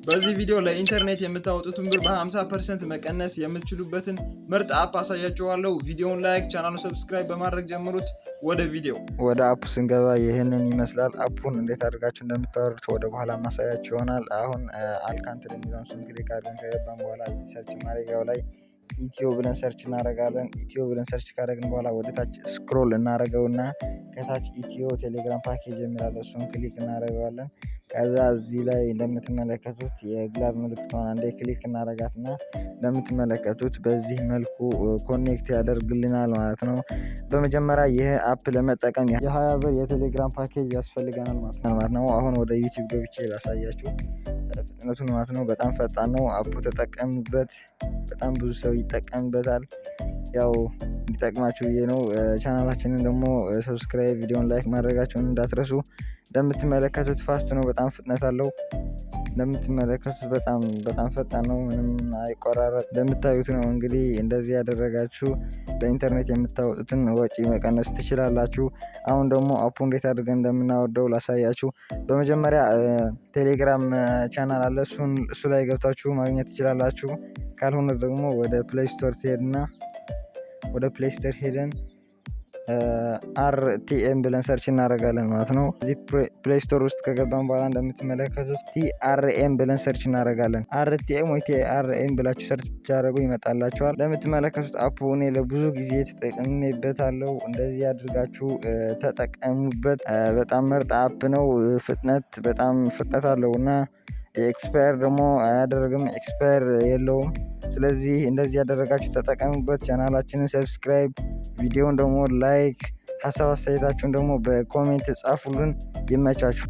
በዚህ ቪዲዮ ለኢንተርኔት የምታወጡትን ብር በ50% መቀነስ የምትችሉበትን ምርጥ አፕ አሳያችኋለሁ። ቪዲዮውን ላይክ፣ ቻናሉን ሰብስክራይብ በማድረግ ጀምሩት። ወደ አፑ ስንገባ ይህንን ይመስላል። አፑን እንዴት አድርጋችሁ እንደምታወርዱት ወደ በኋላ ማሳያችሁ ይሆናል። አሁን አልካንትል የሚለውን እሱን ክሊክ አድርገን ከገባን በኋላ ሰርች ማድረጊያው ላይ ኢትዮ ብለን ሰርች እናደርጋለን። ኢትዮ ብለን ሰርች ካደረግን በኋላ ወደ ታች ስክሮል እናደርገውና ከታች ኢትዮ ቴሌግራም ፓኬጅ የሚላለ እሱን ክሊክ እናደርገዋለን። ከዛ እዚህ ላይ እንደምትመለከቱት የግላብ ምልክቷን አንዴ ክሊክ እናደርጋትና እንደምትመለከቱት በዚህ መልኩ ኮኔክት ያደርግልናል ማለት ነው። በመጀመሪያ ይህ አፕ ለመጠቀም የ20 ብር የቴሌግራም ፓኬጅ ያስፈልገናል ማለት ነው። አሁን ወደ ዩቲዩብ ገብቼ ላሳያችሁ ፍጥነቱን ማለት ነው። በጣም ፈጣን ነው አፑ፣ ተጠቀሙበት። በጣም ብዙ ሰው ይጠቀምበታል። ያው እንዲጠቅማችሁ ብዬ ነው። ቻናላችንን ደግሞ ሰብስክራይብ፣ ቪዲዮን ላይክ ማድረጋችሁን እንዳትረሱ። እንደምትመለከቱት ፋስት ነው፣ በጣም ፍጥነት አለው። እንደምትመለከቱት በጣም ፈጣን ነው፣ ምንም አይቆራረጥ። እንደምታዩት ነው እንግዲህ እንደዚህ ያደረጋችሁ በኢንተርኔት የምታወጡትን ወጪ መቀነስ ትችላላችሁ። አሁን ደግሞ አፑ እንዴት አድርገን እንደምናወርደው ላሳያችሁ። በመጀመሪያ ቴሌግራም ቻናል አለ፣ እሱ ላይ ገብታችሁ ማግኘት ትችላላችሁ። ካልሆነ ደግሞ ወደ ፕሌይ ስቶር ትሄድና ወደ ፕሌይ ስቶር ሄደን አርቲኤም ብለን ሰርች እናደርጋለን ማለት ነው። እዚህ ፕሌይ ስቶር ውስጥ ከገባን በኋላ እንደምትመለከቱት ቲአርኤም ብለን ሰርች እናደርጋለን። አርቲኤም ወይ ቲአርኤም ብላችሁ ሰርች ብታደርጉ ይመጣላችኋል። እንደምትመለከቱት አፑ እኔ ለብዙ ጊዜ ተጠቅሜበታለሁ። እንደዚህ አድርጋችሁ ተጠቀሙበት። በጣም ምርጥ አፕ ነው። በጣም ፍጥነት አለው እና ኤክስፓየር ደግሞ አያደርግም፣ ኤክስፓየር የለውም። ስለዚህ እንደዚህ ያደረጋችሁ ተጠቀሙበት። ቻናላችንን ሰብስክራይብ፣ ቪዲዮውን ደግሞ ላይክ፣ ሀሳብ አስተያየታችሁን ደግሞ በኮሜንት ጻፉልን። ይመቻችሁ።